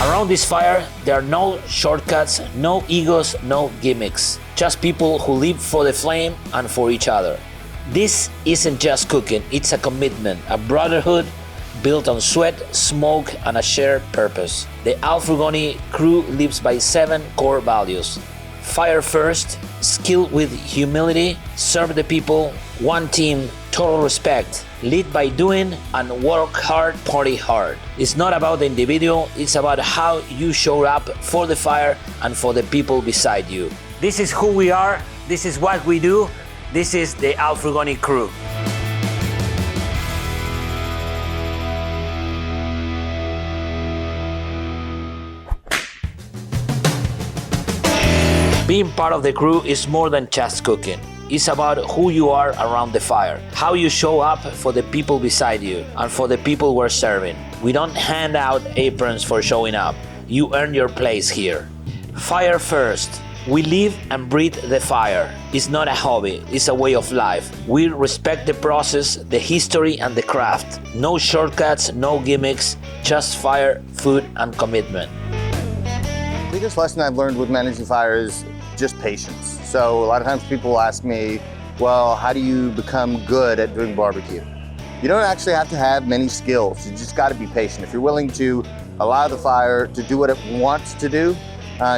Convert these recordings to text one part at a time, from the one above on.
Around this fire, there are no shortcuts, no egos, no gimmicks. Just people who live for the flame and for each other. This isn't just cooking, it's a commitment, a brotherhood built on sweat, smoke, and a shared purpose. The Frugoni crew lives by 7 core values. Fire first, skill with humility, serve the people, one team, total respect, lead by doing, and work hard, party hard. It's not about the individual, it's about how you show up for the fire and for the people beside you. This is who we are, this is what we do, this is the Frugoni crew. Being part of the crew is more than just cooking. It's about who you are around the fire, how you show up for the people beside you and for the people we're serving. We don't hand out aprons for showing up. You earn your place here. Fire first. We live and breathe the fire. It's not a hobby, it's a way of life. We respect the process, the history, and the craft. No shortcuts, no gimmicks, just fire, food, and commitment. The biggest lesson I've learned with managing fire is just patience. So a lot of times people ask me, well, how do you become good at doing barbecue? You don't actually have to have many skills. You just got to be patient. If you're willing to allow the fire to do what it wants to do,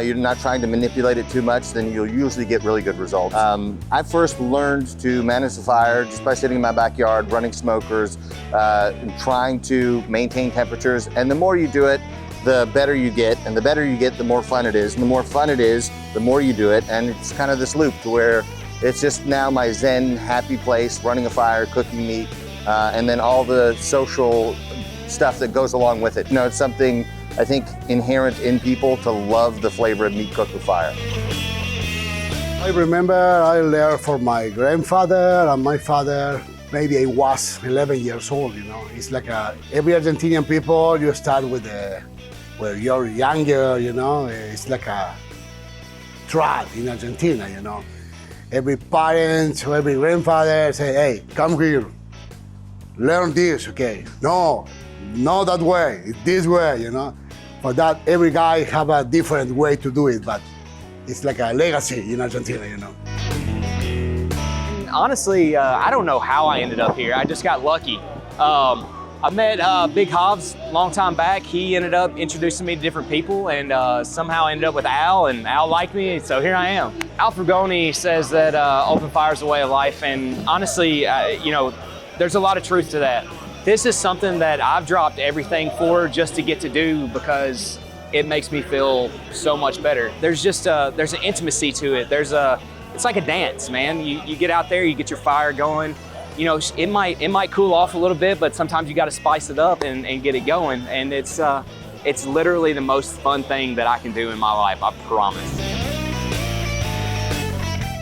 you're not trying to manipulate it too much, then you'll usually get really good results. I first learned to manage the fire just by sitting in my backyard, running smokers, and trying to maintain temperatures. And the more you do it, the better you get, and the better you get, the more fun it is, and the more fun it is, the more you do it, and it's kind of this loop to where it's just now my zen, happy place, running a fire, cooking meat, and then all the social stuff that goes along with it. You know, it's something I think inherent in people to love the flavor of meat cooked with fire. I remember I learned from my grandfather and my father. Maybe I was 11 years old, you know. It's like every Argentinian people, you start with where you're younger, you know. It's like a trad in Argentina, you know. Every parent or every grandfather say, hey, come here, learn this, okay? No, not that way, it's this way, you know. For that, every guy have a different way to do it, but it's like a legacy in Argentina, you know. Honestly, I don't know how I ended up here. I just got lucky. I met Big Hobbs a long time back. He ended up introducing me to different people, and somehow I ended up with Al, and Al liked me, so here I am. Al Frugoni says that open fire is a way of life, and honestly, you know, there's a lot of truth to that. This is something that I've dropped everything for just to get to do because it makes me feel so much better. There's just there's an intimacy to it. It's like a dance, man. You get out there, you get your fire going. You know, it might cool off a little bit, but sometimes you got to spice it up and get it going. And it's literally the most fun thing that I can do in my life, I promise.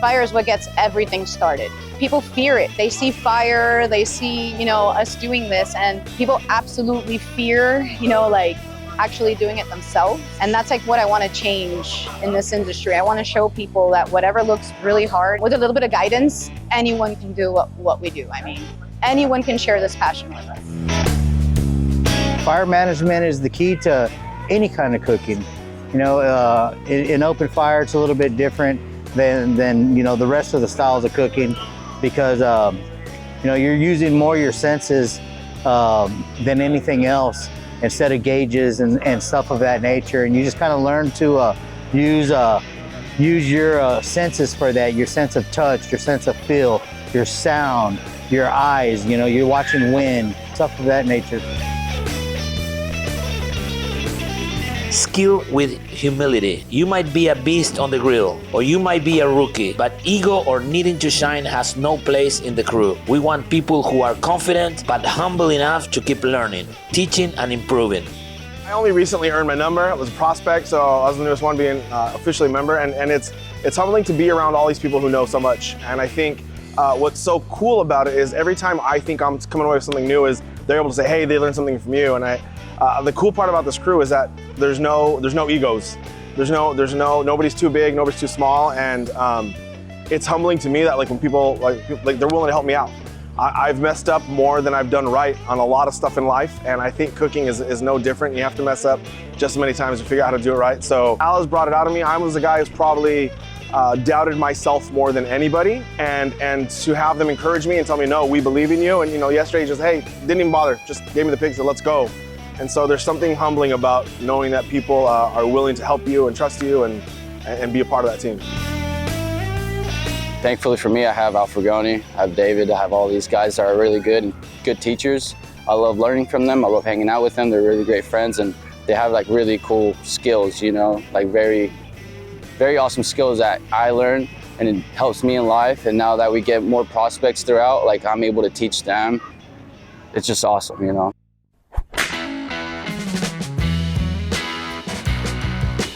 Fire is what gets everything started. People fear it. They see fire, they see, you know, us doing this, and people absolutely fear, you know, like actually doing it themselves. And that's like what I want to change in this industry. I want to show people that whatever looks really hard, with a little bit of guidance, anyone can do what we do. I mean, anyone can share this passion with us. Fire management is the key to any kind of cooking. You know, in open fire, it's a little bit different than you know, the rest of the styles of cooking, because you know, you're using more your senses than anything else, instead of gauges and stuff of that nature. And you just kind of learn to use your senses for that, your sense of touch, your sense of feel, your sound, your eyes, you know, you're watching wind, stuff of that nature. Skill with humility. You might be a beast on the grill, or you might be a rookie, but ego or needing to shine has no place in the crew. We want people who are confident, but humble enough to keep learning, teaching, and improving. I only recently earned my number. I was a prospect, so I was the newest one being officially a member, and it's humbling to be around all these people who know so much. And I think what's so cool about it is every time I think I'm coming away with something new is they're able to say, hey, they learned something from you. And the cool part about this crew is that there's no egos. Nobody's too big, nobody's too small, and it's humbling to me that like when people like they're willing to help me out. I've messed up more than I've done right on a lot of stuff in life, and I think cooking is no different. You have to mess up just as many times to figure out how to do it right. So Al has brought it out of me. I was the guy who's probably doubted myself more than anybody, and to have them encourage me and tell me, no, we believe in you. And yesterday just, hey, didn't even bother, just gave me the pig, said, let's go. And so there's something humbling about knowing that people are willing to help you and trust you and be a part of that team. Thankfully for me, I have Al Frugoni, I have David, I have all these guys that are really good teachers. I love learning from them, I love hanging out with them, they're really great friends, and they have like really cool skills, like very, very awesome skills that I learned, and it helps me in life. And now that we get more prospects throughout, like I'm able to teach them. It's just awesome,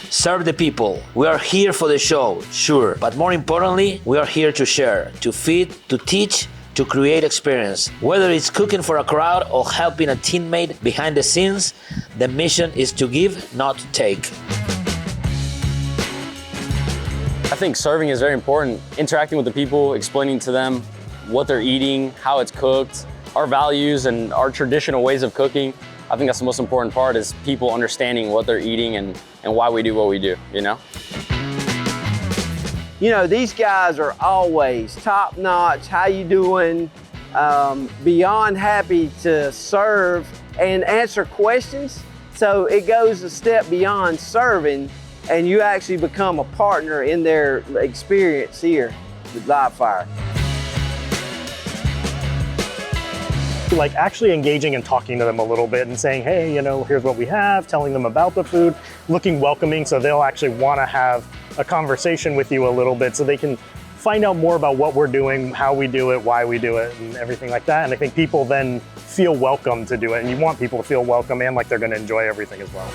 Serve the people. We are here for the show, sure, but more importantly, we are here to share, to feed, to teach, to create experience. Whether it's cooking for a crowd or helping a teammate behind the scenes, the mission is to give, not to take. I think serving is very important. Interacting with the people, explaining to them what they're eating, how it's cooked, our values and our traditional ways of cooking. I think that's the most important part, is people understanding what they're eating and why we do what we do, These guys are always top notch, how you doing, beyond happy to serve and answer questions. So it goes a step beyond serving, and you actually become a partner in their experience here with live fire. Like actually engaging and talking to them a little bit and saying, hey, here's what we have, telling them about the food, looking welcoming, so they'll actually want to have a conversation with you a little bit so they can find out more about what we're doing, how we do it, why we do it, and everything like that. And I think people then feel welcome to do it, and you want people to feel welcome and like they're going to enjoy everything as well.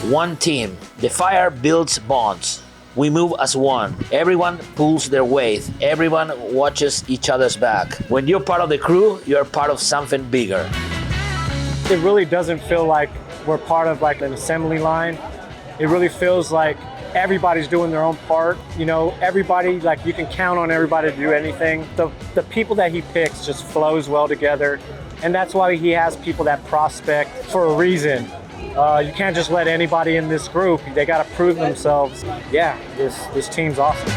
One team. The fire builds bonds. We move as one. Everyone pulls their weight. Everyone watches each other's back. When you're part of the crew, you're part of something bigger. It really doesn't feel like we're part of like an assembly line. It really feels like everybody's doing their own part. Everybody, like you can count on everybody to do anything. The people that he picks just flows well together. And that's why he has people that prospect for a reason. You can't just let anybody in this group. They got to prove themselves. Yeah, this team's awesome.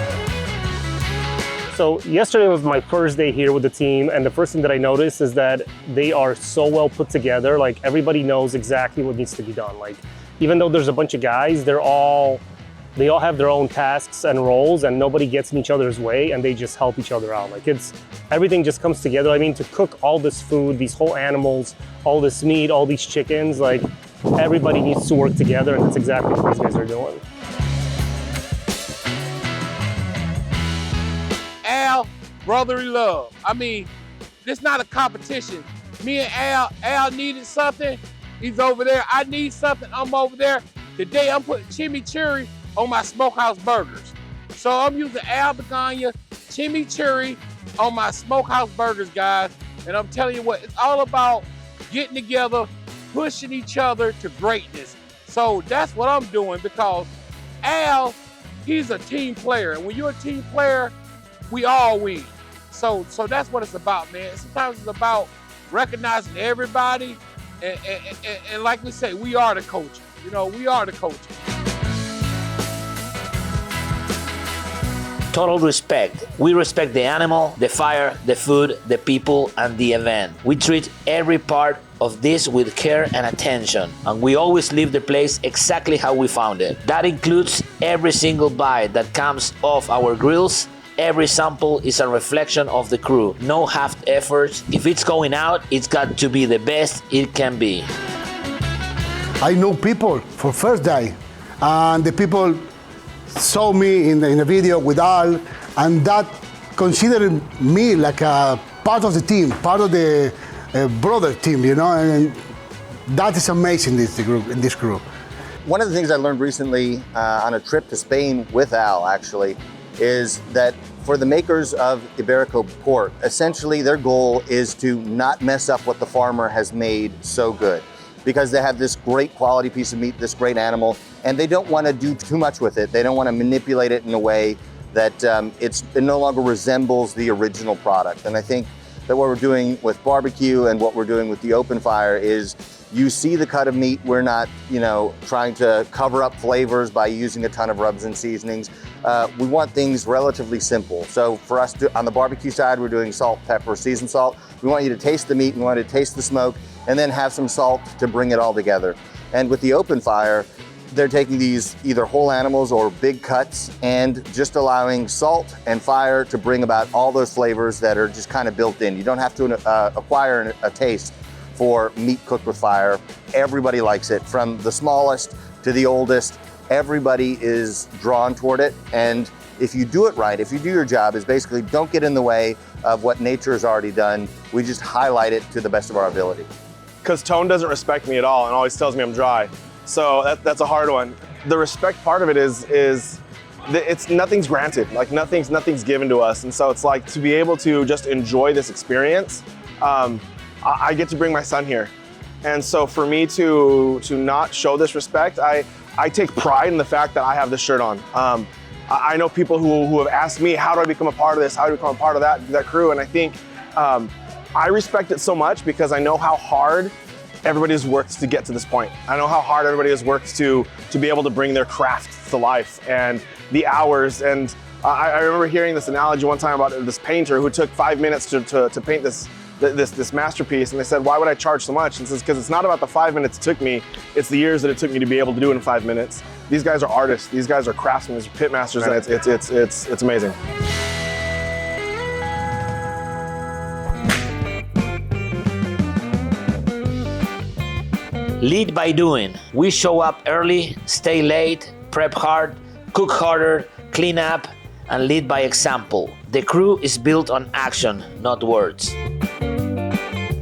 So yesterday was my first day here with the team, and the first thing that I noticed is that they are so well put together. Like everybody knows exactly what needs to be done. Like even though there's a bunch of guys, they all have their own tasks and roles, and nobody gets in each other's way, and they just help each other out. Like everything just comes together. I mean, to cook all this food, these whole animals, all this meat, all these chickens, like everybody needs to work together, and that's exactly what these guys are doing. Al, brotherly love. I mean, it's not a competition. Me and Al needed something, he's over there. I need something, I'm over there. Today I'm putting chimichurri on my smokehouse burgers. So I'm using Al Begania chimichurri on my smokehouse burgers, guys. And I'm telling you what, it's all about getting together, pushing each other to greatness. So that's what I'm doing, because Al, he's a team player. And when you're a team player, we all win. So that's what it's about, man. Sometimes it's about recognizing everybody. And like we say, we are the coaches. We are the coaches. Total respect. We respect the animal, the fire, the food, the people, and the event. We treat every part of this with care and attention, and we always leave the place exactly how we found it. That includes every single bite that comes off our grills. Every sample is a reflection of the crew. No half efforts. If it's going out, it's got to be the best it can be. I know people for first day, and the people saw me in the video with Al, and that considered me like a part of the team, part of the brother team, and that is amazing in this group. One of the things I learned recently on a trip to Spain with Al, actually, is that for the makers of Iberico pork, essentially their goal is to not mess up what the farmer has made so good, because they have this great quality piece of meat, this great animal, and they don't want to do too much with it. They don't want to manipulate it in a way that it no longer resembles the original product. And I think that what we're doing with barbecue and what we're doing with the open fire is you see the cut of meat. We're not, trying to cover up flavors by using a ton of rubs and seasonings. We want things relatively simple. So for us on the barbecue side, we're doing salt, pepper, seasoned salt. We want you to taste the meat, we want you to taste the smoke, and then have some salt to bring it all together. And with the open fire, they're taking these either whole animals or big cuts and just allowing salt and fire to bring about all those flavors that are just kind of built in. You don't have to acquire a taste for meat cooked with fire. Everybody likes it, from the smallest to the oldest. Everybody is drawn toward it. And if you do it right, if you do your job, is basically don't get in the way of what nature has already done. We just highlight it to the best of our ability. Because Tone doesn't respect me at all and always tells me I'm dry. So that's a hard one. The respect part of it is it's nothing's granted, like nothing's given to us. And so it's like to be able to just enjoy this experience. I get to bring my son here. And so for me to not show this respect, I take pride in the fact that I have this shirt on. I know people who have asked me, how do I become a part of this? How do I become a part of that crew? And I think I respect it so much because I know how hard everybody has worked to get to this point. I know how hard everybody has worked to be able to bring their craft to life, and the hours. And I remember hearing this analogy one time about this painter who took 5 minutes to paint this masterpiece, and they said, why would I charge so much? And says, because it's not about the 5 minutes it took me, it's the years that it took me to be able to do it in 5 minutes. These guys are artists, these guys are craftsmen, these are pit masters, and it's amazing. Lead by doing. We show up early, stay late, prep hard, cook harder, clean up, and lead by example. The crew is built on action, not words.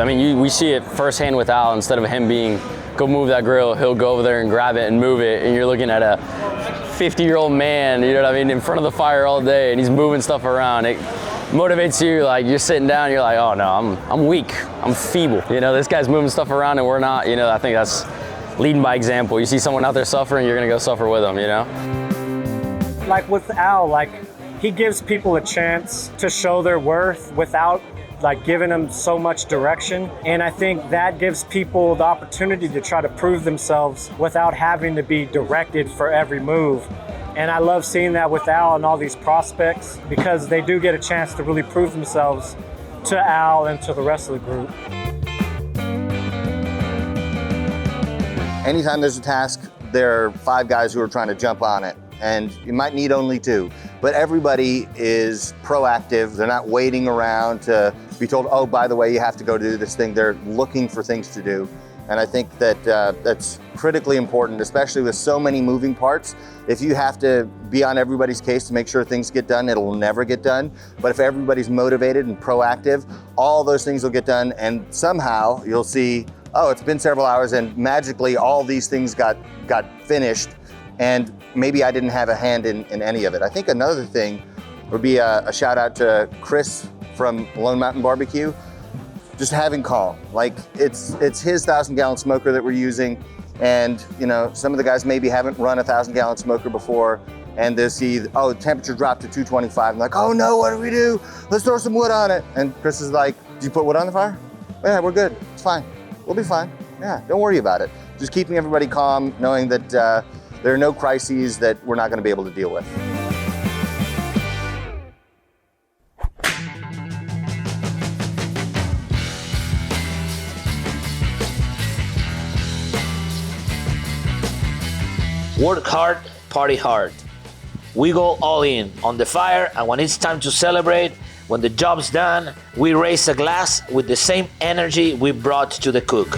I mean, we see it firsthand with Al. Instead of him being, go move that grill, he'll go over there and grab it and move it, and you're looking at a 50-year-old man, you know what I mean, in front of the fire all day, and he's moving stuff around. It motivates you, like you're sitting down, you're like, oh no, I'm weak, I'm feeble. You know, this guy's moving stuff around and we're not, you know, I think that's leading by example. You see someone out there suffering, you're gonna go suffer with them, you know? Like with Al, like he gives people a chance to show their worth without like giving them so much direction. And I think that gives people the opportunity to try to prove themselves without having to be directed for every move. And I love seeing that with Al and all these prospects, because they do get a chance to really prove themselves to Al and to the rest of the group. Anytime there's a task, there are 5 guys who are trying to jump on it, and you might need only 2. But everybody is proactive. They're not waiting around to be told, oh, by the way, you have to go do this thing. They're looking for things to do. And I think that that's critically important, especially with so many moving parts. If you have to be on everybody's case to make sure things get done, it'll never get done. But if everybody's motivated and proactive, all those things will get done. And somehow you'll see, oh, it's been several hours and magically all these things got finished. And maybe I didn't have a hand in any of it. I think another thing would be a shout out to Chris from Lone Mountain Barbecue. Just having calm. Like it's his 1,000-gallon smoker that we're using, and you know, some of the guys maybe haven't run a 1,000-gallon smoker before, and they see, oh, the temperature dropped to 225. I'm like, oh no, what do we do? Let's throw some wood on it. And Chris is like, did you put wood on the fire? Yeah, we're good. It's fine. We'll be fine. Yeah, don't worry about it. Just keeping everybody calm, knowing that there are no crises that we're not going to be able to deal with. Work hard, party hard. We go all in on the fire, and when it's time to celebrate, when the job's done, we raise a glass with the same energy we brought to the cook.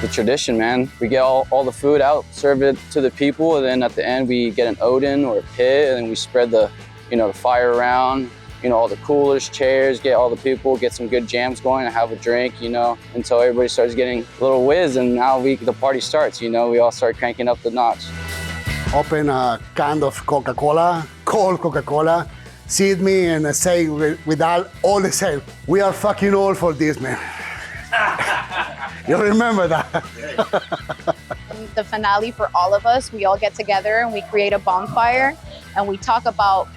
The tradition, man. We get all the food out, serve it to the people, and then at the end we get an Odin or a pit, and then we spread the fire around, all the coolers, chairs, get all the people, get some good jams going and have a drink, until everybody starts getting a little whiz, and now the party starts, we all start cranking up the notch. Open a can of Coca-Cola, cold Coca-Cola, seat me and say with all the same, we are fucking old for this, man. You remember that? the finale for all of us. We all get together and we create a bonfire and we talk about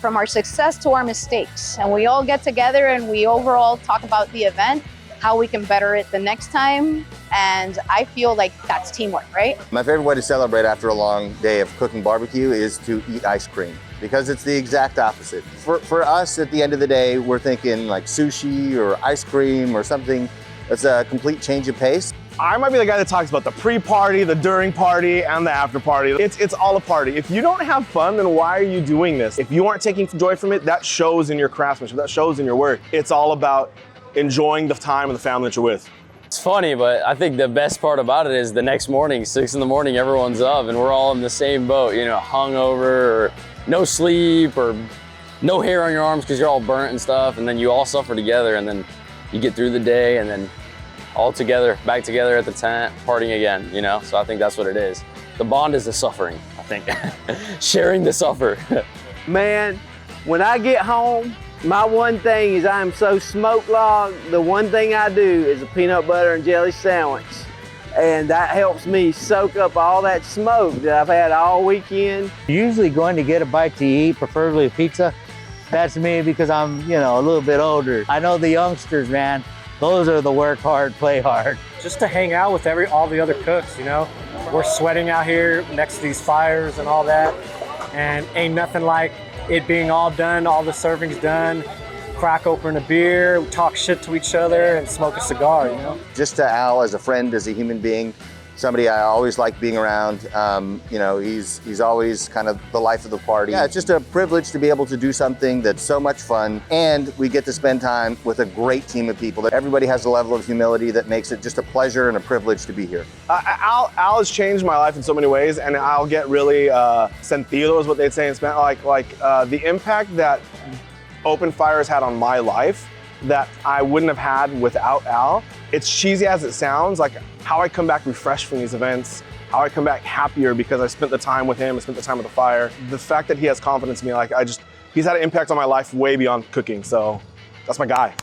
from our success to our mistakes. And we all get together and we overall talk about the event, how we can better it the next time. And I feel like that's teamwork, right? My favorite way to celebrate after a long day of cooking barbecue is to eat ice cream, because it's the exact opposite. For us, at the end of the day, we're thinking like sushi or ice cream or something that's a complete change of pace. I might be the guy that talks about the pre-party, the during party, and the after party. It's all a party. If you don't have fun, then why are you doing this? If you aren't taking joy from it, that shows in your craftsmanship, that shows in your work. It's all about enjoying the time and the family that you're with. It's funny, but I think the best part about it is the next morning, 6 in the morning, everyone's up and we're all in the same boat, you know, hungover or no sleep or no hair on your arms because you're all burnt and stuff. And then you all suffer together and then you get through the day and then all together, back together at the tent, partying again, you know? So I think that's what it is. The bond is the suffering, I think. Sharing the suffer. Man, when I get home, my one thing is I am so smoke logged. The one thing I do is a peanut butter and jelly sandwich. And that helps me soak up all that smoke that I've had all weekend. Usually going to get a bite to eat, preferably pizza. That's me because I'm, you know, a little bit older. I know the youngsters, man. Those are the work hard, play hard. Just to hang out with all the other cooks, you know? We're sweating out here next to these fires and all that. And ain't nothing like it being all done, all the servings done, crack open a beer, talk shit to each other, and smoke a cigar, you know? Just to Al as a friend, as a human being, somebody I always like being around. You know, he's always kind of the life of the party. Yeah, it's just a privilege to be able to do something that's so much fun, and we get to spend time with a great team of people. That everybody has a level of humility that makes it just a pleasure and a privilege to be here. Al has changed my life in so many ways, and I'll get really sentido is what they'd say in Spanish. Like the impact that Open Fire has had on my life that I wouldn't have had without Al. It's cheesy as it sounds, like how I come back refreshed from these events, how I come back happier because I spent the time with him, I spent the time with the fire. The fact that he has confidence in me, like he's had an impact on my life way beyond cooking, so that's my guy.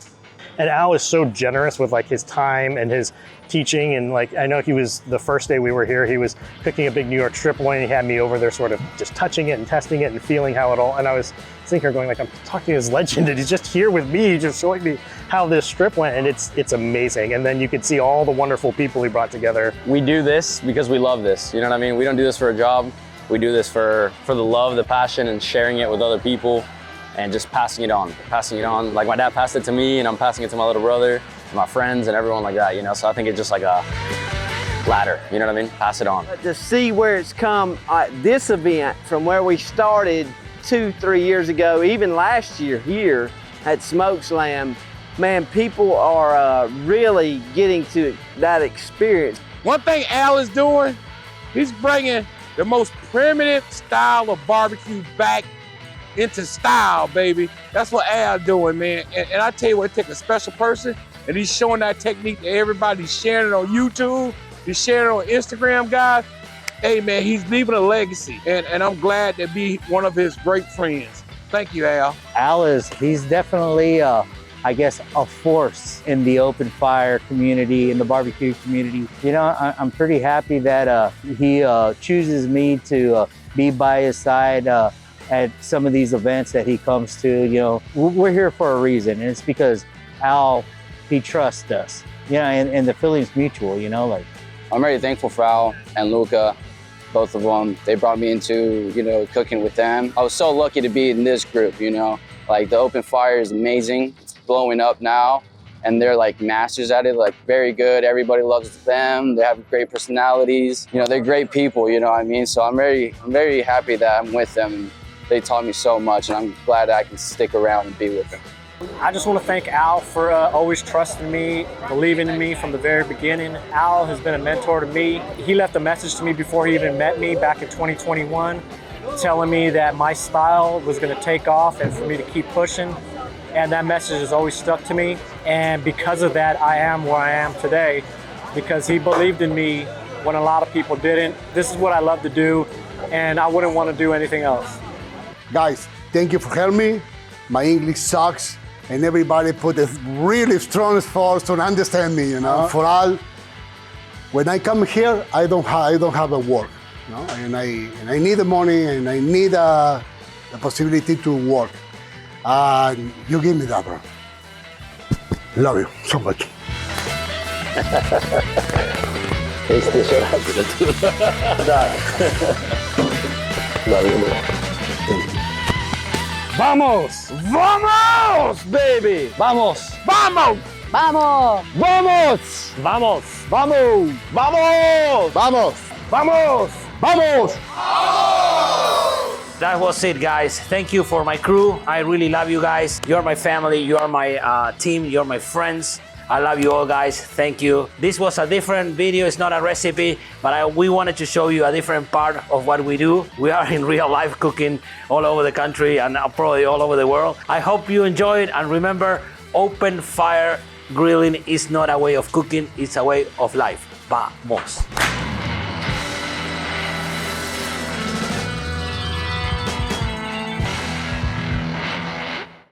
And Al is so generous with like his time and his teaching, and like I know he was the first day we were here, he was cooking a big New York strip loin. He had me over there sort of just touching it and testing it and feeling how it all, and I was sitting here going like, I'm talking to this legend and he's just here with me, just showing me how this strip went, and it's amazing. And then you could see all the wonderful people he brought together. We do this because we love this, you know what I mean? We don't do this for a job. We do this for the love, the passion, and sharing it with other people and just passing it on. Like my dad passed it to me and I'm passing it to my little brother, my friends and everyone like that, you know? So I think it's just like a ladder, you know what I mean? Pass it on. But to see where it's come, this event from where we started 2-3 years ago, even last year here at Smoke Slam, man, people are really getting to that experience. One thing Al is doing, he's bringing the most primitive style of barbecue back into style, baby. That's what Al doing, man. And I tell you what, it takes a special person, and he's showing that technique to everybody. He's sharing it on YouTube. He's sharing it on Instagram, guys. Hey, man, he's leaving a legacy, and I'm glad to be one of his great friends. Thank you, Al. Al he's definitely, I guess, a force in the Open Fire community, in the barbecue community. You know, I'm pretty happy that he chooses me to be by his side at some of these events that he comes to. You know, we're here for a reason, and it's because Al, he trusts us. You know, and the feeling's mutual, you know, like. I'm very thankful for Al and Luca, both of them. They brought me into, you know, cooking with them. I was so lucky to be in this group, you know. Like the Open Fire is amazing. It's blowing up now, and they're like masters at it, like very good. Everybody loves them. They have great personalities. You know, they're great people, you know what I mean? So I'm very happy that I'm with them. They taught me so much, and I'm glad I can stick around and be with them. I just want to thank Al for always trusting me, believing in me from the very beginning. Al has been a mentor to me. He left a message to me before he even met me back in 2021, telling me that my style was going to take off and for me to keep pushing. And that message has always stuck to me. And because of that, I am where I am today, because he believed in me when a lot of people didn't. This is what I love to do, and I wouldn't want to do anything else. Guys, thank you for helping me. My English sucks, and everybody put a really strong effort to understand me, you know. For Al, When I come here, I don't have a work, you know? And I need the money and I need the possibility to work. And you give me that, bro. Love you so much. Vamos! Vamos, baby! Vamos! Vamos! Vamos! Vamos! Vamos! Vamos! Vamos! Vamos! Vamos! Vamos! That was it, guys. Thank you for my crew. I really love you guys. You're my family. You are my team. You're my friends. I love you all, guys. Thank you. This was a different video. It's not a recipe, but we wanted to show you a different part of what we do. We are in real life cooking all over the country and probably all over the world. I hope you enjoyed, and remember, open fire grilling is not a way of cooking, it's a way of life. Vamos.